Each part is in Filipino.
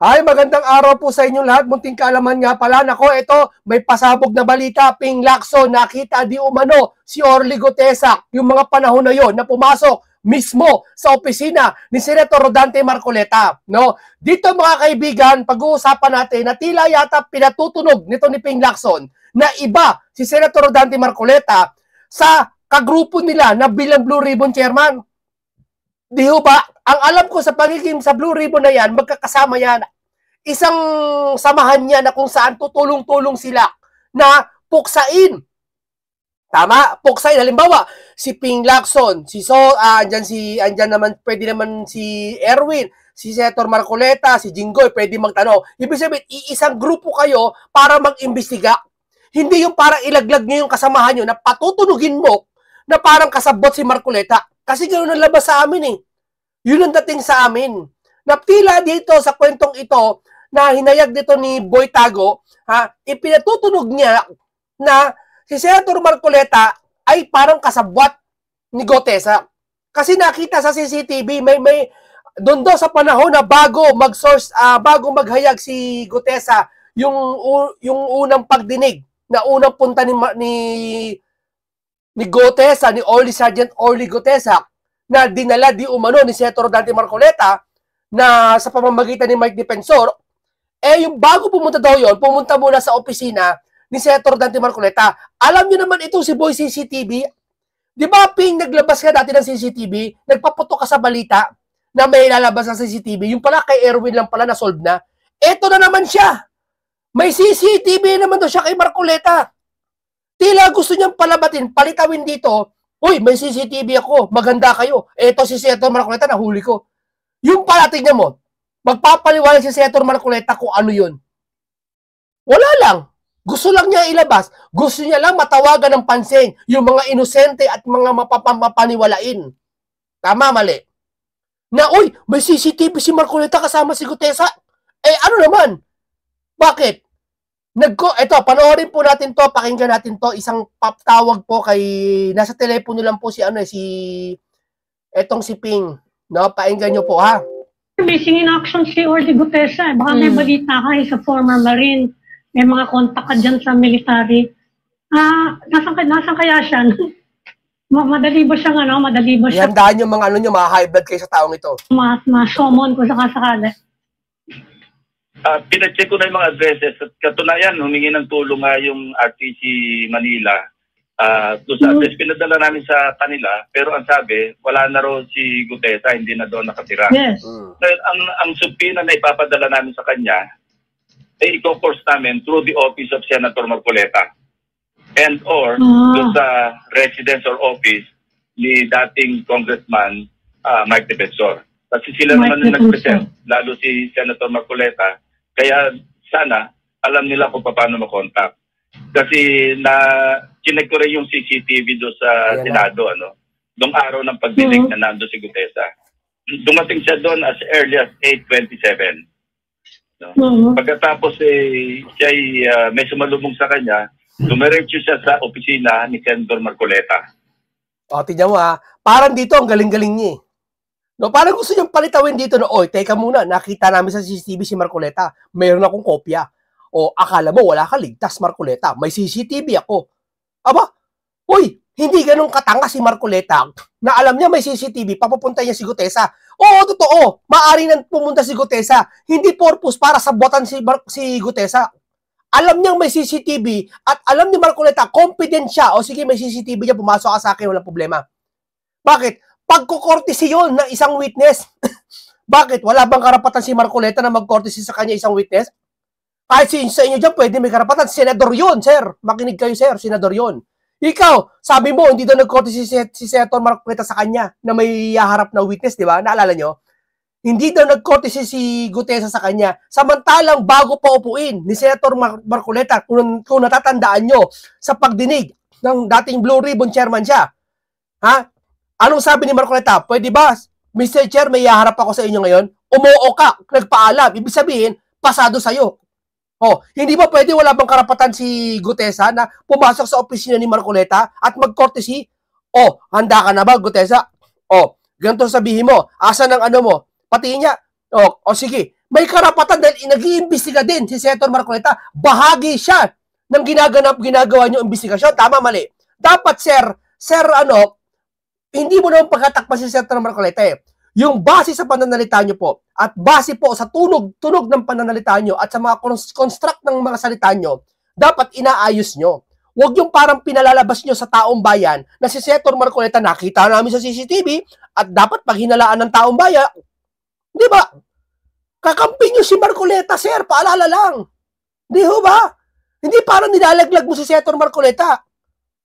Ay, magandang araw po sa inyong lahat. Munting kaalaman nga pala. Nako, ito, may pasabog na balita. Ping Lacson, nakita di umano si Orly Gutesa. Yung mga panahon na yon na pumasok mismo sa opisina ni Senator Rodante Marcoleta. No? Dito mga kaibigan, pag-uusapan natin na tila yata pinatutunog nito ni Ping Lacson na iba si Senator Rodante Marcoleta sa kagrupo nila na bilang Blue Ribbon Chairman. Di ba? Ang alam ko sa pagiging sa Blue Ribbon na yan, magkakasama yan. Isang samahan niya na kung saan tutulong-tulong sila na puksain. Tama? Puksain. Halimbawa, si Ping Lacson, andyan naman, pwede naman si Erwin, si Senator Marcoleta, si Jinggoy, pwede magtanong. Ibig sabihin, iisang grupo kayo para mag-imbestiga. Hindi yung para ilaglag niyo yung kasamahan nyo na patutunugin mo na parang kasabot si Marcoleta. Kasi gano'n ang labas sa amin eh. Yun ang dating sa amin. Naptila dito sa kwentong ito na hinayag dito ni Boy Tago, ipinatutunog niya na si Senator Marcoleta ay parang kasabwat ni Gutesa. Kasi nakita sa CCTV, may doon sa panahon na bago maghayag si Gutesa, yung unang pagdinig, na unang punta ni Gutesa, ni Sergeant Orly Gutesa, na dinala di umano ni Senator Rodante Marcoleta na sa pamamagitan ni Mike Defensor, yung bago pumunta daw yon, pumunta muna sa opisina ni Senator Rodante Marcoleta. Alam niyo naman itong si Boy CCTV. Di ba, Ping, naglabas ka dati ng CCTV, nagpaputok ka sa balita na may lalabas ng CCTV, yung pala kay Erwin lang pala na-solve na. Eto na naman siya. May CCTV naman daw siya kay Marcoleta. Tila gusto niyang palabatin, palitawin dito, uy, may CCTV ako, maganda kayo. Eto si Senator Marcoleta, nahuli ko. Yung pala, tignan mo, magpapaliwanag si Senator Marcoleta kung ano yun. Wala lang. Gusto lang niya ilabas. Gusto niya lang matawagan ng pansin yung mga inosente at mga mapapaniwalain. Tama, mali. Na, uy, may CCTV si Marcoleta kasama si Gutesa. Ano naman? Bakit? Ito, panoorin po natin to, pakinggan natin to, isang tawag po kay, nasa telepono lang po si etong si Ping, no? Pakinggan nyo po, ha? Missing in action si Orly Gutesa. Baka may balita ka sa former Marine, may mga kontak ka dyan sa military. Nasaan kaya siya? Madali ba siyang madali ba siya? Ihandaan yung mga high blood kayo sa taong ito. Ma-summon ko sakasakali. Pinacheck ko na yung mga addresses at katunayan, humingi ng tulong nga yung RTC Manila. Doon sa address, pinadala namin sa kanila, pero ang sabi, wala na raw si Gutesa, hindi na doon nakatira. Yes. Ang subpoena na ipapadala namin sa kanya, ay i-course namin through the office of Senator Marcoleta and or doon sa residence or office ni dating Congressman Mike Defensor. Kasi sila naman yung nag-present, lalo si Senator Marcoleta. Kaya sana alam nila kung paano makontak. Kasi chinek ko rin yung CCTV doon sa Senado, doong araw ng pagdinig na nando si Gutesa. Dumating siya doon as early as 8:27. Pagkatapos siya may sumalubong sa kanya, dumiretso siya sa opisina ni Senator Marcoleta. Tignan mo parang dito ang galing-galing niya. No, parang gusto niyang palitawin dito na, teka muna, nakita namin sa CCTV si Marcoleta. Mayroon akong kopya. Akala mo wala ka, ligtas Marcoleta. May CCTV ako. Aba, hindi ganun katanga si Marcoleta na alam niya may CCTV, papupunta niya si Gutesa. Oo, totoo. Maari nang pumunta si Gutesa. Hindi purpose para sabotan si Gutesa. Alam niyang may CCTV at alam ni Marcoleta, confident siya. Sige, may CCTV niya, pumasok ka sa akin, walang problema. Bakit? Pagkukortesi yun ng isang witness. Bakit? Wala bang karapatan si Marcoleta na magkortesi sa kanya isang witness? Kahit sa inyo dyan, pwede may karapatan. Senador yun, sir. Makinig kayo, sir. Senador yun. Ikaw, sabi mo, hindi daw nagkortesi si Senator Marcoleta sa kanya na may haharap na witness, di ba? Naalala nyo? Hindi daw nagkortesi si Gutesa sa kanya. Samantalang bago pa upuin ni Senator Marcoleta, kung natatandaan nyo, sa pagdinig ng dating Blue Ribbon Chairman siya. Anong sabi ni Marcoleta? Pwede ba, Mr. Chair, may haharap ako sa inyo ngayon? Umuo ka, nagpaalam. Ibig sabihin, pasado sa'yo. Hindi ba pwede, wala bang karapatan si Gutesa na pumasok sa opisina ni Marcoleta at mag-courtesy? Handa ka na ba, Gutesa? Ganito sabihin mo, asa ng mo? Pati niya, sige, may karapatan dahil nag-iimbestiga din si Senator Marcoleta. Bahagi siya ng ginagawa niyo investigasyon. Tama, mali. Dapat, sir, hindi mo naman pagkatakpan si Senator Marcoleta eh. Yung base sa pananalita niyo po, at base po sa tunog ng pananalita niyo at sa mga construct ng mga salita niyo, dapat inaayos niyo. Huwag yung parang pinalalabas niyo sa taong bayan na si Senator Marcoleta nakita namin sa CCTV at dapat pag hinalaan ng taong bayan, di ba? Kakampi niyo si Marcoleta, sir, paalala lang. Di ho ba? Hindi parang nilalaglag mo si Senator Marcoleta.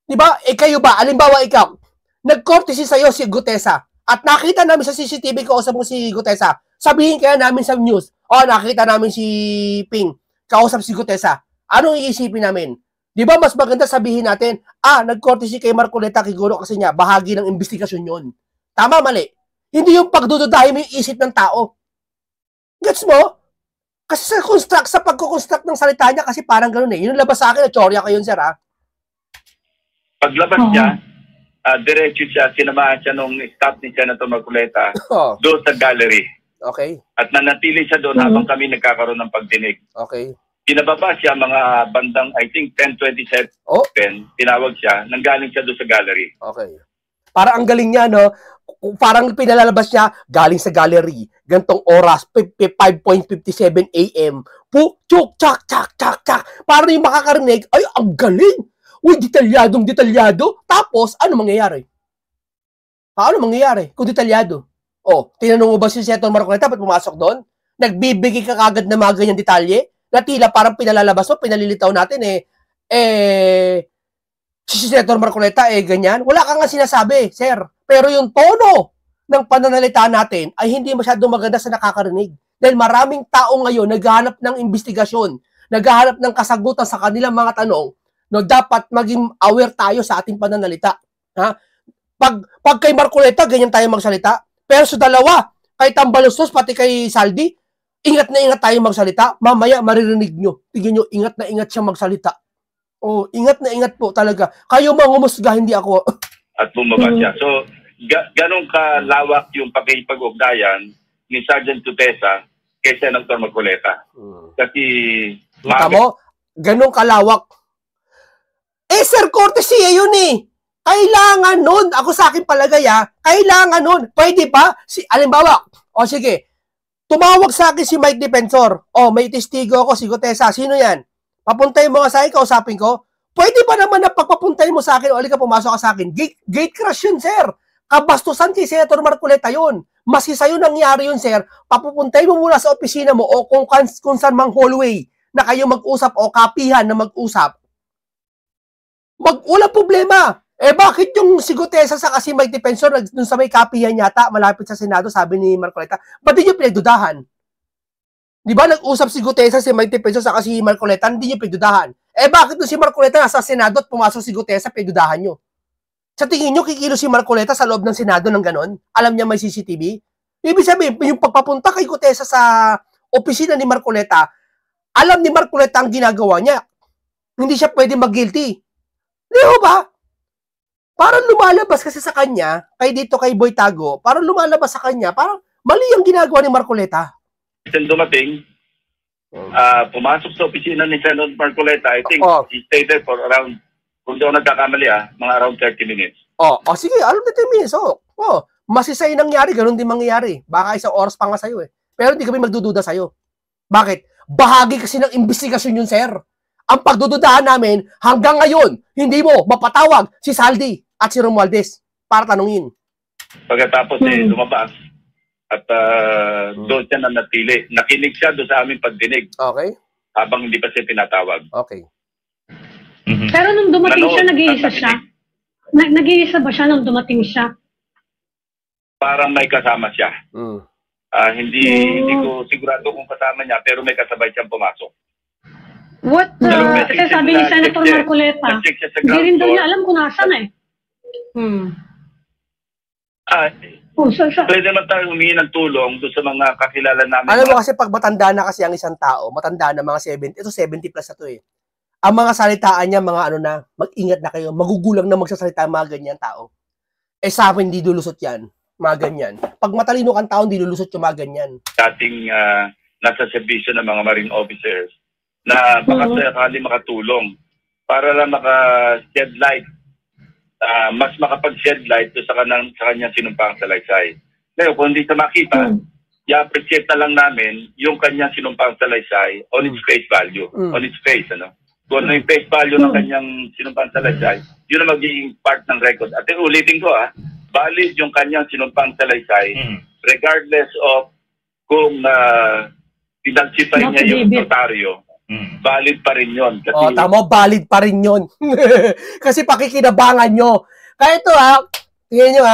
Di ba? Kayo ba? Alimbawa ikaw, nag-courtesy sa'yo si Gutesa at nakita namin sa CCTV kausap mo si Gutesa. Sabihin kaya namin sa news, nakita namin si Ping kausap si Gutesa. Anong iisipin namin? Di ba mas maganda sabihin natin, nag-courtesy kay Marcoleta siguro kasi niya, bahagi ng investigasyon yun. Tama, mali. Hindi yung pagdududahin mo yung isip ng tao. Gets mo? Kasi sa pagkukonstruct ng salita niya, kasi parang gano'n eh. Yun labas sa akin, teorya ko yun, sir, ha? Paglabas niya, diretso siya, sinamahan siya nung staff ni Senator Marcoleta doon sa gallery. Okay. At nanatili siya doon habang kami nagkakaroon ng pagdinig. Okay. Pinababa siya mga bandang, I think, 10:27. Tinawag siya, nanggaling siya doon sa gallery. Okay. Parang ang galing niya, no? Parang pinalalabas niya, galing sa gallery, gantong oras, 5:57 a.m. Chuk, chak, chak, chak, chak. Parang yung makakarinig, ay, ang galing! Uy, detalyado. Tapos, ano mangyayari? Paano mangyayari kung detalyado? Tinanong mo ba si Senator Marcoleta ba't pumasok doon? Nagbibigay ka kagad ng mga ganyang detalye na tila parang pinalalabas mo, pinalilitaw natin si Senator Marcoleta ganyan. Wala kang nga sinasabi, sir. Pero yung tono ng pananalita natin ay hindi masyadong maganda sa nakakarinig. Dahil maraming tao ngayon naghahanap ng investigasyon, naghahanap ng kasagutan sa kanilang mga tanong. No, dapat maging aware tayo sa ating pananalita. Ha? Pag kay Marcoleta, ganyan tayo magsalita. Pero sa dalawa, kay Tambalostos, pati kay Saldi, ingat na ingat tayo magsalita. Mamaya, maririnig nyo. Tignan nyo, ingat na ingat siya magsalita. Ingat na ingat po talaga. Kayo mangumusga, hindi ako. At bumaba siya. So, ganun kalawak yung pakikipag-ugnayan ni Sergeant Gutesa kay Senator Marcoleta. Kasi... Kita mo, ganun kalawak. Sir, courtesy, yun eh. Kailangan nun. Ako sa akin palagay, kailangan nun. Pwede ba? Alimbawa, sige, tumawag sa akin si Mike Defensor. May testigo ako, si Gutesa. Sino yan? Papuntayin mo nga sa akin, kausapin ko. Pwede ba naman na pagpapuntayin mo sa akin o ka pumasok ka sa akin? Gate crash yun, sir. Kabastusan kay Senator Marcoleta yun. Mas sa'yo nangyari yun, sir. Papupuntayin mo muna sa opisina mo o kung saan mang hallway na kayo mag-usap o kapihan na mag-usap. Walang problema. Bakit yung si Gutesa sa kasi Mike Defensor dun sa may kapihan yata, malapit sa Senado, sabi ni Marcoleta, ba't di nyo pinagdudahan? Di ba nag-usap si Gutesa, si Mike Defensor sa kasi Marcoleta, hindi nyo pinagdudahan. Bakit nung si Marcoleta nasa Senado at pumasok si Gutesa, pinagdudahan nyo? Sa tingin nyo, kikilo si Marcoleta sa loob ng Senado ng ganon? Alam niya may CCTV? Ibig sabihin, yung pagpapunta kay Gutesa sa opisina ni Marcoleta, alam ni Marcoleta ang ginagawa niya. Hindi siya pwede mag-guilty. Di ba? Parang lumalabas kasi sa kanya, kay Boy Tago, parang lumalabas sa kanya, parang mali ang ginagawa ni Marcoleta. Dumating, pumasok sa opisina ni Senator Marcoleta, I think he stayed there for around, kung di ako nagkakamali mga around 30 minutes. Sige, around 30 minutes, masisay nangyari, ganun din mangyayari. Baka isang oras pa nga sa'yo Pero hindi kami magdududa sa'yo. Bakit? Bahagi kasi ng investigasyon yun, sir. Ang pagdududahan namin, hanggang ngayon, hindi mo mapatawag si Saldi at si Romualdez para tanungin. Pagkatapos lumabas at doon siya nanatili. Nakinig siya doon sa aming pagdinig. Okay. Habang hindi pa siya tinatawag. Okay. Pero nung dumating siya, nag-iisa siya? Nag-iisa ba siya nung dumating siya? Parang may kasama siya. Hindi ko sigurado kung kasama niya, pero may kasabay siyang pumasok. What? Kasi sabi ni Senator Marcoleta, hindi rin daw niya alam kung nasan Pwede naman tayo humingi ng tulong doon sa mga kakilala namin. Alam mo kasi pag matanda na kasi ang isang tao, matanda na mga 70, ito 70 plus na to Ang mga salitaan niya, mga mag-ingat na kayo, magugulang na magsasalita mga ganyan tao. Sa akin, hindi lulusot yan, mga ganyan. Pag matalino kang tao, hindi lulusot yung mga ganyan. Dating nasa serbisyo ng mga marine officers na baka sakali makatulong para lang maka-shed light, mas makapag-shed light sa kanyang sinumpang salaysay. Ngayon, kung hindi sa makita, i-appreciate na lang namin yung kanyang sinumpang salaysay on its face value, on its face, ano? Kung ano yung face value ng kanyang sinumpang salaysay, yun ang magiging part ng record. At ulitin ko, valid yung kanyang sinumpang salaysay regardless of kung pinagsipay niya yung notaryo, valid pa rin yun. Kasi, tama, valid pa rin yun. Kasi pakikinabangan nyo. Kaya ito tingnan nyo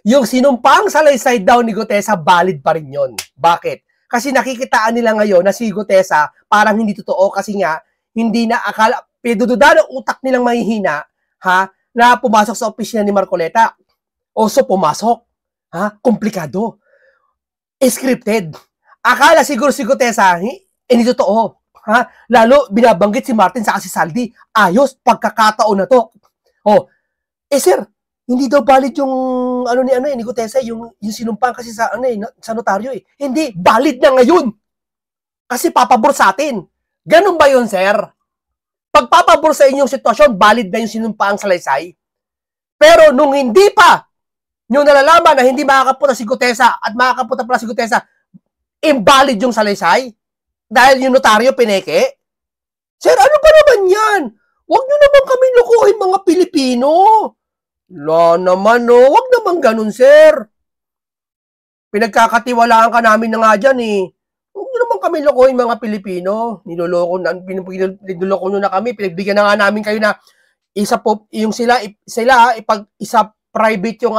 yung sinumpang salaysay daw ni Gutesa, valid pa rin yun. Bakit? Kasi nakikitaan nila ngayon na si Gutesa parang hindi totoo kasi nga hindi na akala, pidududa ng utak nilang mahihina na pumasok sa opisina ni Marcoleta. O so pumasok. Komplikado. Scripted. Akala siguro si Gutesa hindi totoo. Lalo binabanggit si Martin sa si Saldi. Ayos, pagkakataon na to. Sir, hindi daw valid yung ni Gutesa, yung sinumpang kasi sa sa notaryo eh. Hindi, valid na ngayon. Kasi papabor sa atin. Ganun ba yun, sir? Pag papabor sa inyong sitwasyon, valid na yung sinumpang salaysay. Pero nung hindi pa nyo nalalaman na hindi makakapunta si Gutesa at makakapunta pala si Gutesa, invalid yung salaysay dahil yung notaryo pineke. Sir, ano ba naman yan? Huwag nyo naman kami lukuhin mga Pilipino. Naman, wag naman ganun, sir. Pinagkakatiwalaan ka namin na nga dyan eh. Huwag naman kami lokohin mga Pilipino. Niloloko nyo na kami. Pinagbigyan na nga namin kayo na isa po, yung sila isa private yung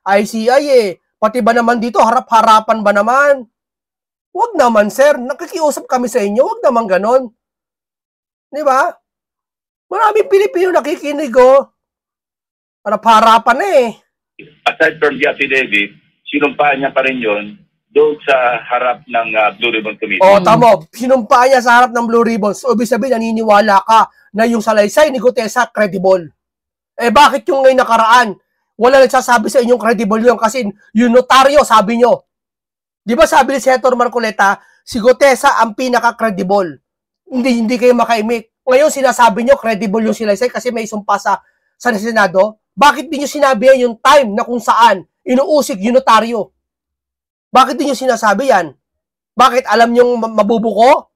ICI Pati ba naman dito, harap-harapan ba naman? Huwag naman, sir. Nakikiusap kami sa inyo. Huwag naman ganon. Di ba? Maraming Pilipino nakikinig, harap-harapan Aside from the affidavit, sinumpaan niya pa rin yun doon sa harap ng Blue Ribbon Committee. Tama. Sinumpaan niya sa harap ng Blue Ribbon. So, ibig sabihin, naniniwala ka na yung salaysay ni Gutesa credible. Bakit yung ngayon nakaraan? Wala nagsasabi sa inyong credible yun kasi yung notaryo, sabi nyo. Di ba sabi ni Senator Marcoleta, si Gutesa ang pinaka-credible. Hindi kayo makaimik. Ngayon, sinasabi nyo, credible yung salaysay kasi may sumpa sa Senado. Bakit di nyo sinabi yan yung time na kung saan inuusig yung notaryo? Bakit di nyo sinasabi yan? Bakit? Alam nyo mabubuko?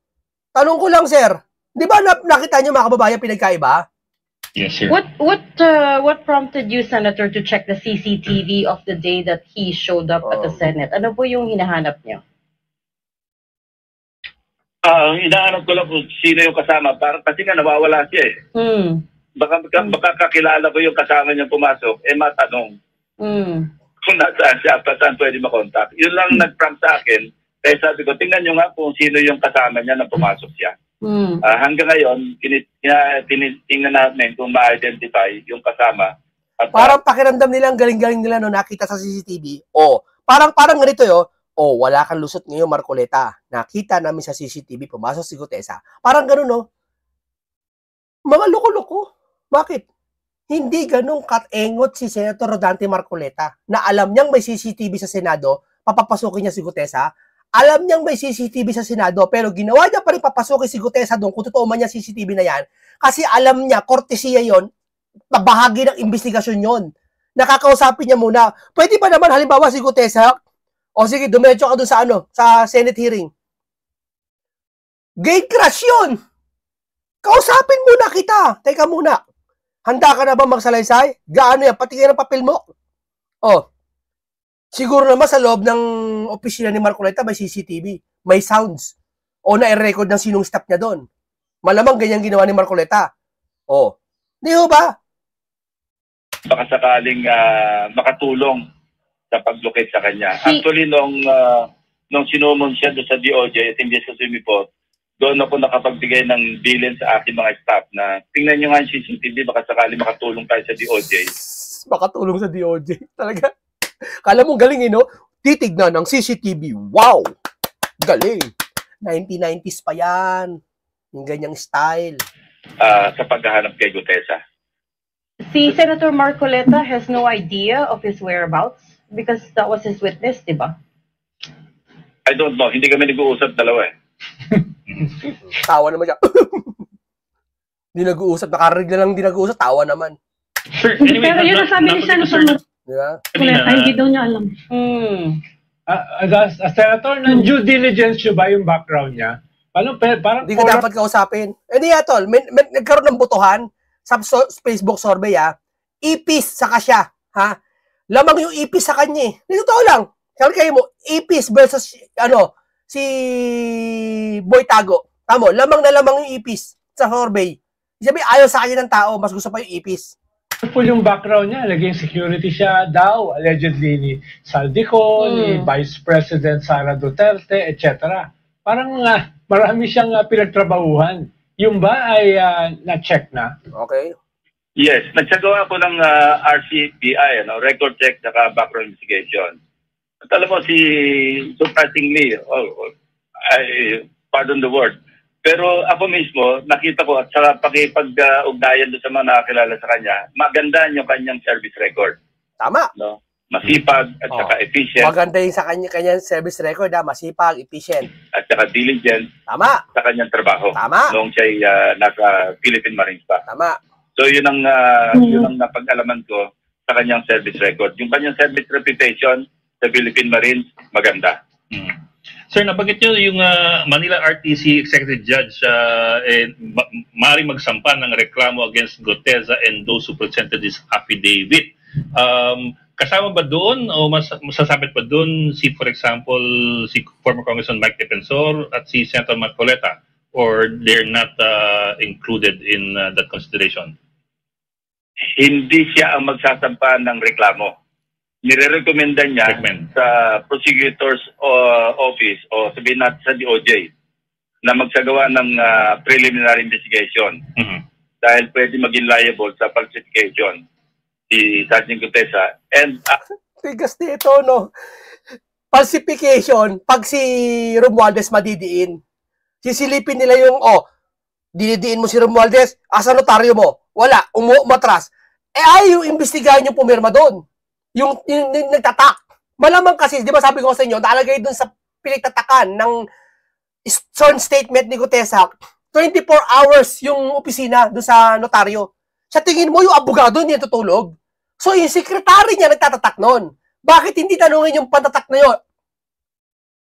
Tanong ko lang, sir. Di ba nakita nyo mga kababayan pinagkaiba? Yes, sir. What prompted you, Senator, to check the CCTV of the day that he showed up at the Senate? Ano po yung hinahanap nyo? Hinahanap ko lang kung sino yung kasama. Kasi nga nawawala siya Baka kakilala ko yung kasama niya pumasok, matanong kung nasaan siya, saan pwede makontak. Yun lang nag-prompt sa akin. Kaya sabi ko, tingnan nyo nga kung sino yung kasama niya na pumasok siya. Hanggang ngayon, tinitingnan namin kung ma-identify yung kasama. At, parang pakiramdam nila, ang galing-galing nila nakita sa CCTV. Parang ganito wala kang lusot ngayon, Marcoleta. Nakita namin sa CCTV, pumasok si Gutesa. Parang ganun, Mga loko-loko. Bakit? Hindi ganun katengot si Senator Rodante Marcoleta na alam niyang may CCTV sa Senado, papapasukin niya si Gutesa. Alam niyang may CCTV sa Senado, pero ginawa niya pa rin papasukin si Gutesa doon kung totoo man niya CCTV na yan. Kasi alam niya, kortesiya yon, bahagi ng investigasyon yon. Nakakausapin niya muna. Pwede ba naman, halimbawa si Gutesa, sige, dumetso ka doon sa Senate hearing. Gate crash yun! Kausapin muna kita. Teka muna. Handa ka na ba magsalaysay? Gaano yan? Patingin ng papel mo. Siguro naman sa loob ng opisina ni Marcoleta may CCTV. May sounds. Na-record ng sinong staff niya doon. Malamang ganyan ginawa ni Marcoleta. Di ba? Baka sakaling makatulong sa pag-locate sa kanya. Actually, nung sinumon siya doon sa DOJ at hindi sa Sumipot, doon ako nakapagbigay ng bilin sa aking mga staff na tingnan nyo nga yung CCTV, baka sakali makatulong tayo sa DOJ. Makatulong sa DOJ. Talaga. Kala mo galing, titignan ng CCTV. Wow! Galing. 1990s pa yan. Yung ganyang style. Sa paghahanap kay Gutesa. Si Senator Marcoleta has no idea of his whereabouts because that was his witness, di ba? I don't know. Hindi kami nag-uusap dalawa eh. Tawa naman siya. Hindi nag-uusap. Nakarinig na lang hindi nag-uusap. Tawa naman. Sir, anyway, Pero yun ang sabi ni Senator Diba? Marcoleta, hindi daw niya alam. As a senator, due diligence nyo ba yung background niya? Parang Hindi ka dapat kausapin. Hindi tol. Nagkaroon ng botohan sa Facebook survey, ipis saka siya. Ha? Lamang yung ipis sa kanya. Totoo lang. Sabi kayo mo, ipis versus, si Boy Tago. Tamo, lamang na lamang yung ipis sa survey. Sabi, ayaw sa kanya ng tao, mas gusto pa yung ipis. full yung background niya. Naging security siya daw, allegedly ni Saldico, ni Vice President Sara Duterte, etc. Parang marami siyang pinagtrabahuhan. Yung ba ay na-check na? Okay. Yes, nagsagawa ako ng RCBI, record check saka background investigation. At alam mo, surprisingly, pardon the word, pero ako mismo, nakita ko at sa pakipag-ugnayan doon sa mga nakakilala sa kanya, maganda yung kanyang service record. Tama. No? Masipag at saka efficient. Maganda yung sa kanyang service record, masipag, efficient. At saka diligent. Tama. Sa kanyang trabaho. Tama. Noong siya nasa Philippine Marines pa. Tama. So yun ang napag-alaman ko sa kanyang service record. Yung kanyang service reputation sa Philippine Marines, maganda. Sir, nabanggit nyo yung Manila RTC Executive Judge maaaring magsampa ng reklamo against Guteza and those who presented this affidavit. Kasama ba doon o masasabit pa doon for example, si former Congressman Mike Defensor at si Senator Marcoleta, or they're not included in that consideration? Hindi siya ang magsasampa ng reklamo. Nire-recommenda niya sa prosecutor's office o sabihin natin sa DOJ na magsagawa ng preliminary investigation dahil pwede maging liable sa falsification si Sergeant Guteza. And tigas dito, no? Falsification, pag si Romualdez madidiin, sisilipin nila yung, dinidiin mo si Romualdez, asa notaryo mo? Wala, umatras. Yung imbestigahan yung pumirma doon. Yung nagtatak. Malamang kasi, di ba sabi ko sa inyo, nalagay doon sa pinagtatakan ng sworn statement ni Guteza, 24 hours yung opisina doon sa notaryo. Sa tingin mo, yung abogado hindi natutulog. So, yung sekretary niya nagtatatak noon. Bakit hindi tanungin yung patatak na yun?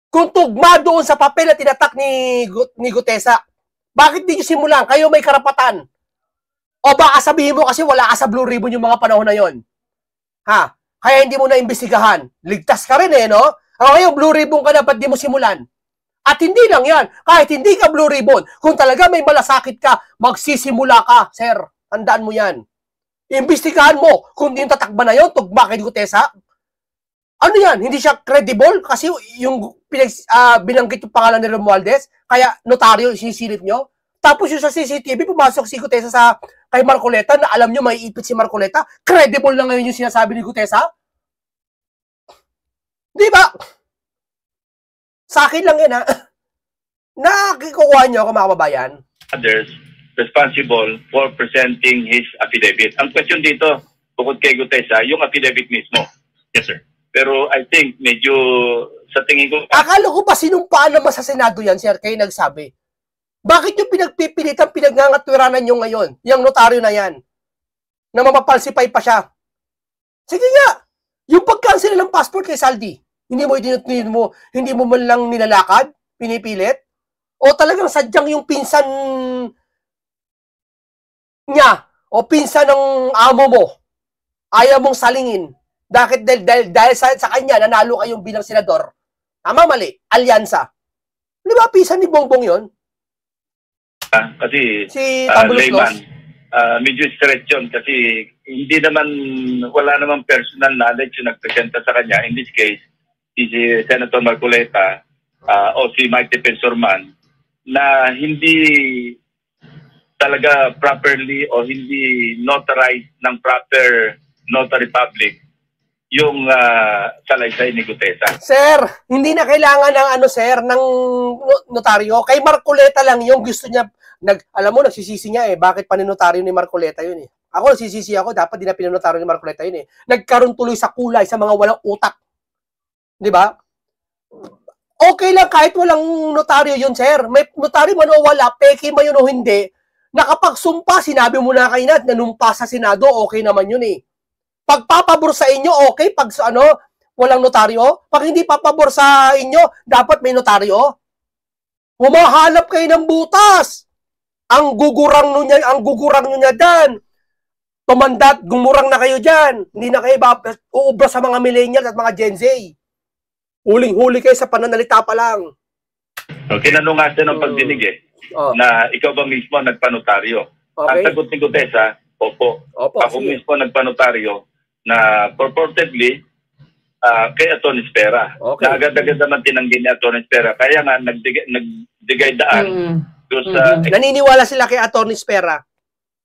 Kung tugma doon sa papel na tinatak ni Guteza, bakit di nyo simulan? Kayo may karapatan. O baka sabihin mo kasi wala ka sa Blue Ribbon yung mga panahon na yon. Ha? Kaya hindi mo na imbestigahan. Ligtas ka rin no? Ngayon, Blue Ribbon ka na, ba't di mo simulan? At hindi lang yan. Kahit hindi ka Blue Ribbon, kung talaga may malasakit ka, magsisimula ka, sir. Tandaan mo yan. Imbestigahan mo kung yung tatakba na yun, tugma kay Guteza. Ano yan? Hindi siya credible kasi yung binanggit yung pangalan ni Romualdez, kaya notaryo sinisilip nyo. Tapos yung sa CCTV, pumasok si Guteza kay Marcoleta na alam nyo may ipit si Marcoleta. Credible na ngayon yung sinasabi ni Guteza? Di ba? Sa akin lang yan, nakikukuha nyo ako, mga kababayan. Others responsible for presenting his affidavit. Ang question dito, bukod kay Guteza, yung affidavit mismo. Yes, sir. Pero I think medyo sa tingin ko... Akala ko ba sinumpaan naman sa Senado yan, sir, kayo nagsabi? Bakit yung pinagpipilitan, pinagngangatuiranan nyo ngayon? Yung notaryo na yan. Na mapapalsify pa siya. Sige nga. Yung pag-cancel ng passport kay Saldi, hindi mo man lang nilalakad, pinipilit? O talagang sadyang yung pinsan niya o pinsan ng amo mo, ayaw mong salingin. Dahil sa kanya, nanalo kayong bilang senador. Tama, mali. Alyansa. Di ba, pinsan ni Bongbong yun? Kasi si layman, medyo stretch yun kasi hindi naman, wala naman personal knowledge yung nagpresenta sa kanya. In this case, si Senator Marcoleta o si Mike Defensor man na hindi talaga properly o hindi notarized ng proper notary public yung salaysay ni Guteza. Sir, hindi na kailangan ng notaryo. Kay Marcoleta lang yung gusto niya. Alam mo, nagsisisi niya bakit pa ni-notaryo ni Marcoleta yun Ako, nagsisisi ako, dapat di na pinanotaryo ni Marcoleta yun Nagkaroon tuloy sa kulay sa mga walang utak. Di ba? Okay lang kahit walang notaryo yun, sir. May notaryo man o wala, peke man yun o hindi, nakapagsumpa, sinabi mo na kayo na, nanumpa sa Senado, okay naman yun eh. Pagpapabor sa inyo, okay. Pag walang notaryo. Pag hindi papabor sa inyo, dapat may notaryo. Humahanap kayo ng butas. Ang gugurang nyo niya dyan. Tumandat, gumurang na kayo dyan. Hindi na kayo uubra sa mga millennials at mga Gen Z. Huling-huli kayo sa pananalita pa lang. Okay. Tinanong nga siya ng pagdinig na ikaw ba mismo nagpanotaryo? Okay. Ang sagot ni Gutesa, opo. Ako mismo nagpanotaryo na purportedly kay Atty. Spera. Okay. Na agad-agad naman tinanggi ni Atty. Spera. Kaya nga nagdigay daan. Naniniwala sila kay Atty. Spera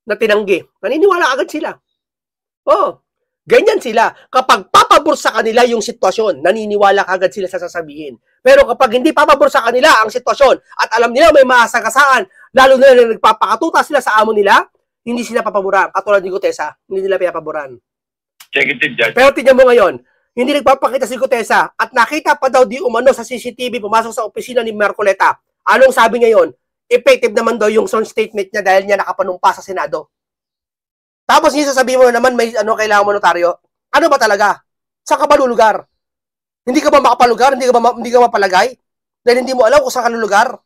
na tinanggi. Naniniwala agad sila. Ganyan sila. Kapag papabor sa kanila yung sitwasyon, naniniwala agad sila sa sasabihin. Pero kapag hindi papabor sa kanila ang sitwasyon at alam nila may masagasaan, lalo na nagpapakatuta sila sa amo nila, hindi sila papaboran. Katulad ni Gutesa, hindi nila pinapaboran. Executive Judge. Pero tignan mo ngayon, hindi nagpapakita si Gutesa at nakita pa daw di umano sa CCTV pumasok sa opisina ni Marcoleta. Anong sabi ngayon? Effective naman daw yung sworn statement niya dahil niya nakapanumpa sa Senado. Tapos yung sasabihin mo naman may kailangan mo notaryo. Ano ba talaga? Saan ka ba lulugar? Hindi ka ba makapalugar? Hindi ka mapalagay? Dahil hindi mo alam kung saan ka lulugar?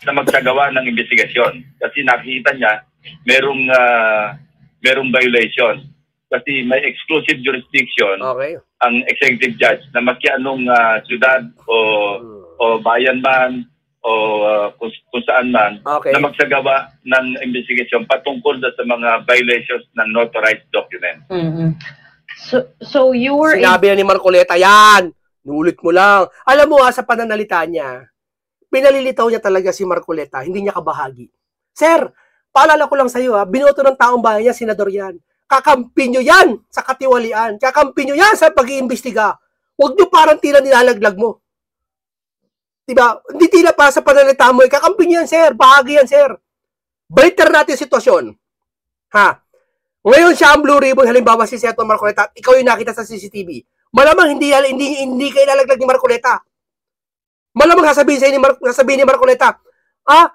Na magsagawa ng investigasyon. Kasi nakita niya merong violation. Kasi may exclusive jurisdiction ang executive judge na maski anong syudad o bayan man o kung saan man na magsagawa ng investigasyon patungkol sa mga violations ng notarized document. So you were... Sinabi ni Marcoleta, yan! Nulit mo lang. Alam mo sa pananalita niya, pinalilitaw niya talaga si Marcoleta, hindi niya kabahagi. Sir, paalala ko lang sa iyo, binoto ng taong bayan niya, senador yan. Kakampi nyo yan sa katiwalian. Kakampi nyo yan sa pag-iimbestiga. Huwag nyo parang tila nilalaglag mo. Diba? Hindi tila pa sa pananalita mo. Kakampi nyo yan, sir. Bahagi yan, sir. Balitar natin sitwasyon. Ngayon siya ang blue ribbon. Halimbawa si Senator Marcoleta. Ikaw yung nakita sa CCTV. Malamang hindi kayo nilalaglag ni Marcoleta. Malamang sasabihin ni Marcoleta,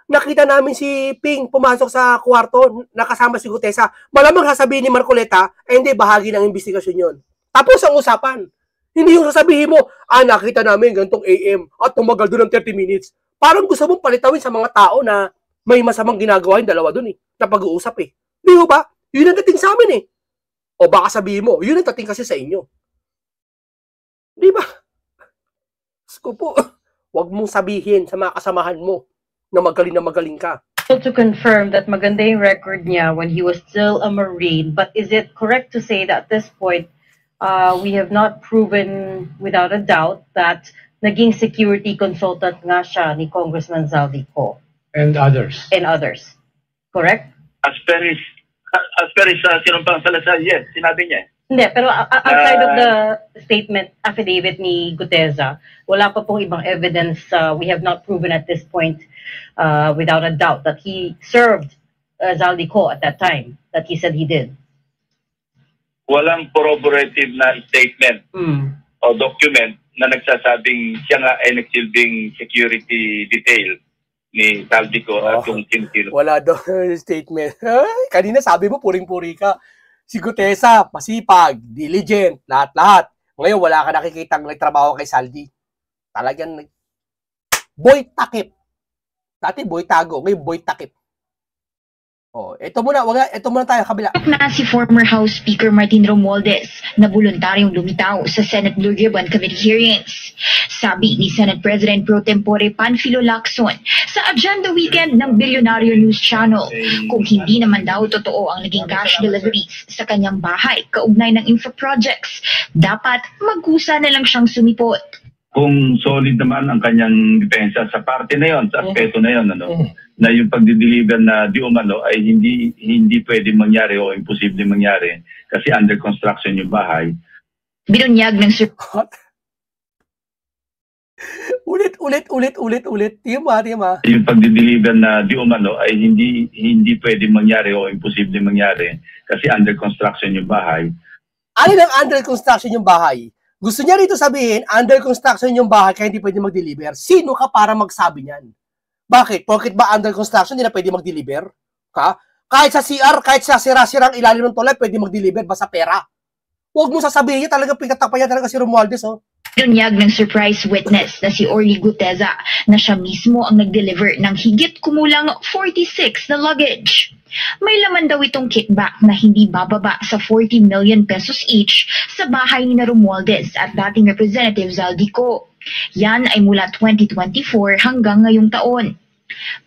nakita namin si Ping pumasok sa kwarto, nakasama si Gutesa. Malamang sasabihin ni Marcoleta, hindi, bahagi ng investigasyon yun. Tapos ang usapan. Hindi yung sasabihin mo, nakita namin gantong AM at tumagal doon ng 30 minutes. Parang gusto mong palitawin sa mga tao na may masamang ginagawa yung dalawa doon na pag-uusap Di ba? Yun ang dating sa amin O baka sabihin mo, yun ang dating kasi sa inyo. Di ba? Sko po, wag mong sabihin sa mga kasamahan mo na magaling ka. So to confirm that maganda yung record niya when he was still a Marine, but is it correct to say that at this point, we have not proven without a doubt that naging security consultant nga siya ni Congressman Zaldico? And others. Correct? As per his sinumpang Salazar, yes, sinabi niya. Hindi, pero outside of the statement, affidavit ni Gutesa, wala pa pong ibang evidence. We have not proven at this point, without a doubt, that he served Zaldico at that time, that he said he did. Walang corroborative na statement o document na nagsasabing siya nga ay nagsilbing security detail ni Zaldico at yung Tintil. Wala daw statement. Kanina sabi mo, puring-puri ka. Si Gutesa, masipag, diligent, lahat-lahat. Ngayon, wala ka nakikitang nagtrabaho kay Saldi. Talagang boy takip. Dati boy tago, ngayon boy takip. Ito muna tayo kabila. Na si former House Speaker Martin Romualdez na voluntaryong lumitaw sa Senate Blue Ribbon Committee hearings. Sabi ni Senate President Pro Tempore Panfilo Lacson sa Agenda Weekend ng Billionaire News Channel, kung hindi naman daw totoo ang naging cash deliveries sa kanyang bahay kaugnay ng infra projects, dapat magkusa na lang siyang sumipot. Kung solid naman ang kanyang depensa sa parte na yon, sa aspeto na yon, na yung pagdi-deliver na di umano ay hindi pwedeng mangyari o imposible mangyari kasi under construction yung bahay. Binunyag ng Ulit. Tima. Yung pagdi-deliver na di umano ay hindi pwedeng mangyari o imposible mangyari kasi under construction yung bahay. Alin ang under construction yung bahay? Gusto niya rito sabihin, under construction yung bahay kaya hindi pwede mag-deliver. Sino ka para magsabi niyan? Bakit? Porket ba under construction hindi na pwede mag-deliver? Kahit sa CR, kahit sa sira-sirang ilalim ng tulay, pwede mag-deliver basta pera. Huwag mo sasabihin niya, talaga pinatapan niya talaga si Romualdez, oh. Dunyag ng surprise witness na si Orly Guteza na siya mismo ang nag-deliver ng higit kumulang 46 na luggage. May laman daw itong kickback na hindi bababa sa 40 million pesos each sa bahay ni Romualdez at dating Representative Zaldico. Yan ay mula 2024 hanggang ngayong taon.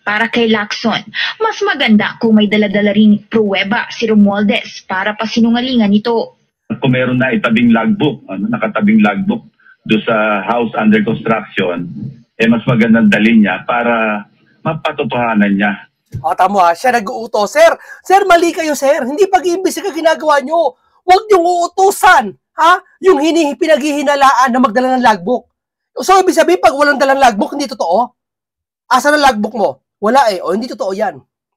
Para kay Lacson, mas maganda kung may daladala ring pruweba si Romualdez para pasinungalingan ito. Kung meron na itabing logbook, nakatabing logbook do sa house under construction, mas magandang dalhin niya para mapatotohanan niya. Tama, siya nag-uutos. Sir, mali kayo, sir. Hindi pag-iimbestiga ginagawa nyo. Huwag niyong uutusan. Yung pinaghihinalaan na magdala ng logbook. So, ibig sabihin, pag walang dalang logbook, hindi totoo? Asa na logbook mo? Wala hindi totoo yan.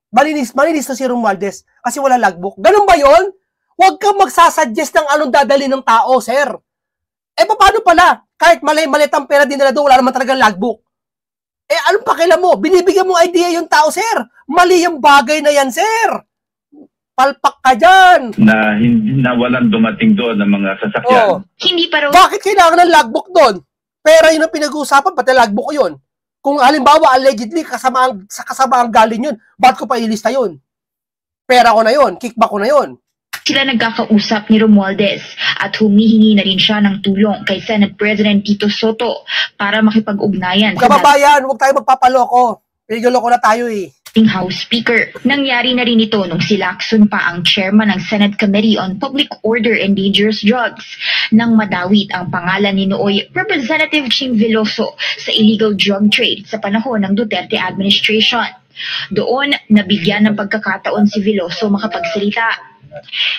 Malinis na si Romualdez kasi wala logbook. Ganun ba yon? Huwag kang magsasuggest ng anong dadali ng tao, sir. Paano pala? Kahit mali-malit ang pera din nila doon, wala naman talagang logbook. Anong pakialam mo? Binibigyan mo idea yung tao, sir. Mali yung bagay na yan, sir. Palpak ka dyan. Na walang dumating doon ng mga sasakyan. Hindi pa raw. Bakit kailangan ng logbook doon? Pera yun ang pinag-uusapan, pati logbook yun. Kung halimbawa, allegedly, kasama ang galing yun, ba't ko pa ilista yun? Pera ko na yun, kickback ko na yun. Sila nagkakausap ni Romualdez at humihingi na rin siya ng tulong kay Senate President Tito Soto para makipag-ugnayan Kababayan, huwag tayo magpapaloko. Pinigiloko na tayo House Speaker. Nangyari na rin ito nung si Lacson pa ang chairman ng Senate Committee on Public Order and Dangerous Drugs nang madawit ang pangalan ni nooy Representative Ching Veloso sa illegal drug trade sa panahon ng Duterte administration. Doon, nabigyan ng pagkakataon si Veloso makapagsalita.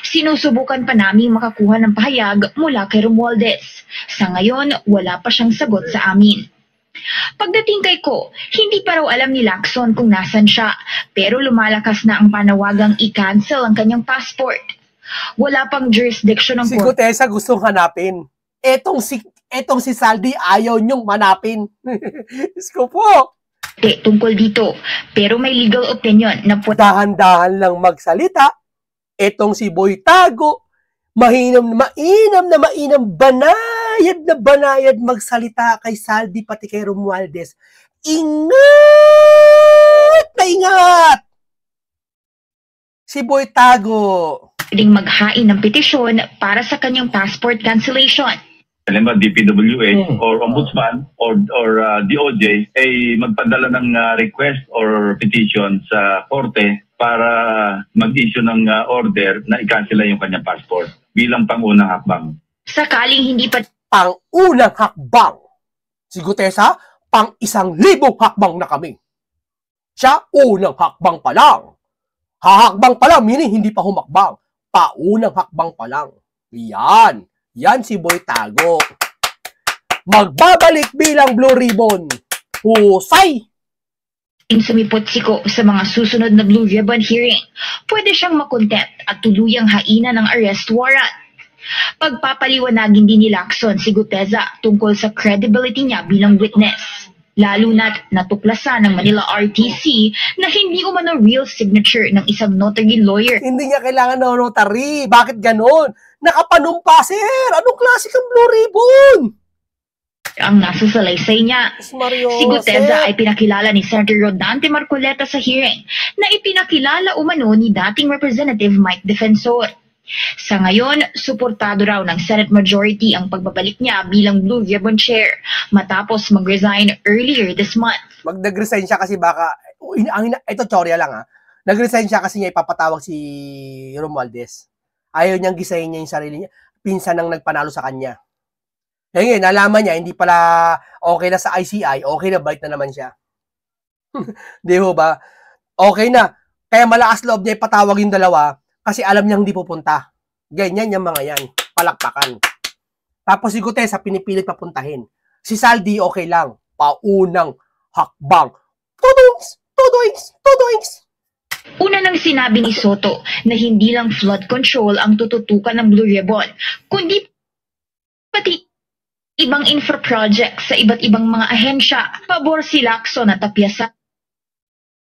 Sinusubukan pa namin makakuha ng pahayag mula kay Romualdez. Sa ngayon, wala pa siyang sagot sa amin. Pagdating kay Ko, hindi pa raw alam ni Lacson kung nasan siya, pero lumalakas na ang panawagang i-cancel ang kanyang passport. Wala pang jurisdiction ng Si Guteza gustong hanapin. Etong si Saldi ayaw niyong manapin. Isko po. Tungkol dito, pero may legal opinion na dahan-dahan lang magsalita. Etong si Boy Tago, mainam na mainam, banayad magsalita kay Saldi pati kay Romualdez. Ingat na ingat! Si Boy Tago. Pwedeng maghain ng petisyon para sa kanyang passport cancellation. Alam mo, DPWH or Ombudsman or DOJ ay magpadala ng request or petition sa korte para mag-issue ng order na i-cancel yung kanyang passport bilang pangunang hakbang. Sakaling hindi pa pangunang hakbang. Si Guteza, pang 1,000 hakbang na kami. Siya, unang hakbang pa lang. Hahakbang pa lang, meaning hindi pa humakbang. Paunang hakbang pa lang. Yan si Boy Tago. Magbabalik bilang Blue Ribbon. Husay! sumipot si Ko sa mga susunod na Blue Ribbon hearing, pwede siyang makontempt at tuluyang haina ng arrest warrant. Pagpapaliwanagin din ni Lacson si Guteza tungkol sa credibility niya bilang witness. Lalo na't natuklasan ng Manila RTC na hindi umano real signature ng isang notary lawyer. Hindi niya kailangan ng notary. Bakit ganon? Nakapanumpa, sir! Anong klase kang Blue Ribbon? Ang nasa salaysay niya. Si Guteza ay pinakilala ni Senator Rodante Marcoleta sa hearing na ipinakilala umano ni dating Representative Mike Defensor. Sa ngayon, suportado raw ng Senate Majority ang pagbabalik niya bilang Blue Ribbon Chair matapos mag-resign earlier this month. Mag-resign siya kasi baka, ito teorya lang nag-resign siya kasi niya ipapatawag si Romualdez. Ayaw niyang gisahin niya yung sarili niya. Pinsan nang nagpanalo sa kanya. Ngayon, nalaman niya, hindi pala okay na sa ICI, okay na, bait na naman siya. Di ba? Okay na. Kaya malakas loob niya ipatawag yung dalawa kasi alam niya hindi pupunta. Ganyan yung mga yan. Palakpakan. Tapos si Guteza, pinipilit papuntahin. Si Saldi, okay lang. Paunang hakbang. Tudoings! Una nang sinabi ni Soto na hindi lang flood control ang tututukan ng Blue Ribbon, kundi pati ibang infra projects sa iba't ibang mga ahensya. Pabor si Lacson na tapyasan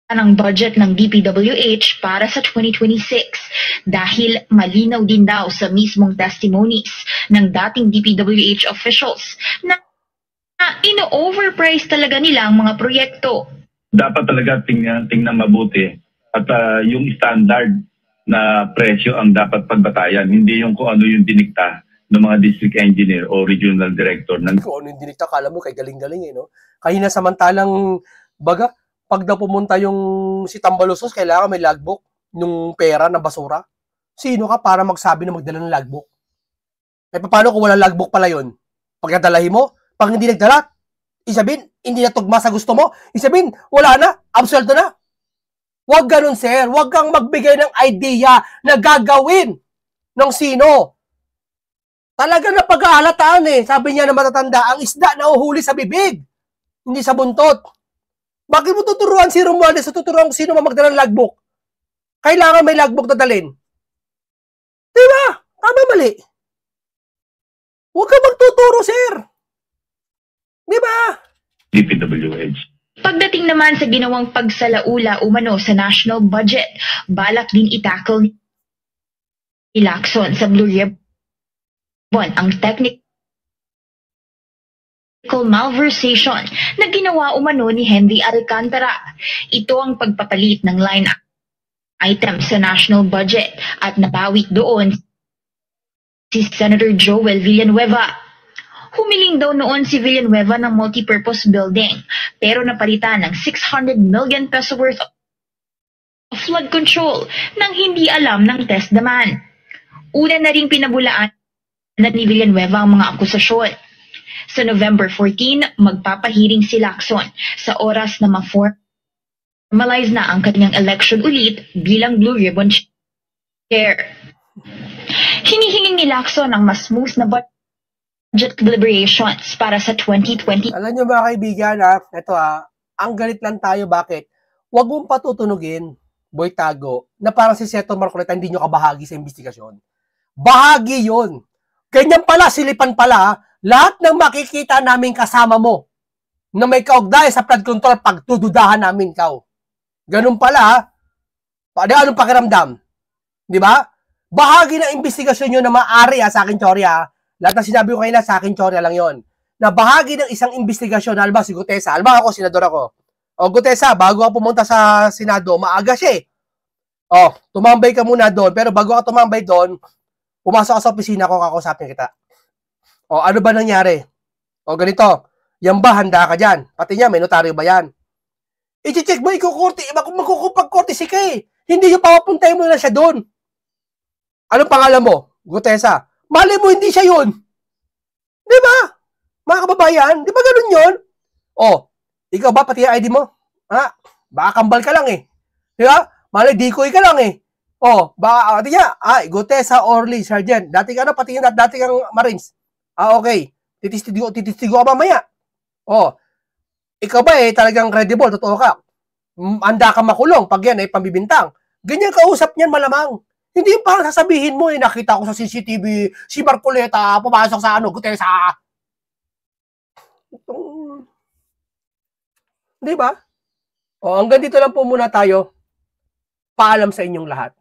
ng budget ng DPWH para sa 2026 dahil malinaw din daw sa mismong testimonies ng dating DPWH officials na ino-overprice talaga nila ang mga proyekto. Dapat talaga tingnan mabuti at yung standard na presyo ang dapat pagbatayan, hindi yung kung ano yung dinikta ng mga district engineer o regional director. Kung ano yung dinikta, kala mo kay galing-galing no? Kahina samantalang baga, pag daw pumunta yung si Tambalusos, kailangan may logbook nung pera na basura. Sino ka para magsabi na magdala ng logbook? Eh paano kung walang logbook pala yun? Pagkadalahin mo, pag hindi nagdala, isabin, hindi na tugma sa gusto mo, isabin, wala na, absuelto na. Huwag ganun, sir. Huwag kang magbigay ng idea na gagawin ng sino. Talaga na pag-aalataan Sabi niya na matatanda, ang isda na uhuli sa bibig, hindi sa buntot. Bakit mo tuturuan si Romualdez sa tuturuan kung sino magdala ng logbook? Kailangan may logbook na dalhin. Diba? Tama mali. Huwag kang magtuturo, sir. Diba? DPWH. Pagdating naman sa ginawang pagsalaula umano sa national budget, balak din itackle ni Lacson sa Blue Ribbon ang technical malversation na ginawa umano ni Henry Alcantara. Ito ang pagpapalit ng line item sa national budget at napawit doon si Senator Joel Villanueva. Humiling daw noon si Villanueva ng multipurpose building pero napalitan ng 600 million peso worth of flood control nang hindi alam ng TESDAMAN. Una na ring pinabulaan ni Villanueva ang mga akusasyon. Sa November 14, magpapahiring si Lacson sa oras na ma-formalize na ang kanyang election ulit bilang Blue Ribbon Chair. Hinihiling ni Lacson ang mas smooth na budget deliberations para sa 2020. Alam nyo mga kaibigan, ito ang galit lang tayo, bakit? Huwag mong patutunugin, Boy Tago, na parang si Senator Marcoleta hindi nyo kabahagi sa investigasyon. Bahagi yon. Ganyan pala, silipan pala, lahat ng makikita namin kasama mo na may kaugnayan sa flood control, pagtududahan namin ikaw. Ganun pala, anong pakiramdam? Di ba? Bahagi ng investigasyon nyo na maaari sa akin, Chorya. Lahat na sinabi ko kanina, sa akin, Chorya lang yon. Na bahagi ng isang investigasyon, halimbawa si Gutesa, halimbawa ako, senador ako. O Gutesa, bago ako pumunta sa Senado, maaga siya tumambay ka muna doon, pero bago ka tumambay doon, pumasok ka sa opisina ko, kakausapin kita. Ano ba nangyari? Ganito, yan ba, handa ka dyan? Pati niya, may notaryo ba yan? I-check mo, magkukupag-korte si Kay. Hindi yung papapuntay mo na siya doon. Anong pangalan mo? Gutesa. Mali mo, hindi siya yun. Di ba? Mga kababayan, di ba ganun yun? Ikaw ba, pati yung ID mo? Baka kambal ka lang Di ba? Mali, decoy ka lang baka, pati niya, Gutesa, Orly, Sergeant. Dati kang Marines. Okay. Titistigo ka mamaya. Ikaw ba talagang credible, totoo ka. Anda ka makulong pag yan pambibintang. Ganyan kausap niyan malamang. Hindi yung parang sasabihin mo nakita ko sa CCTV si Marcoleta pumasok sa Gutesa. Di ba? Hanggang dito lang po muna tayo. Paalam sa inyong lahat.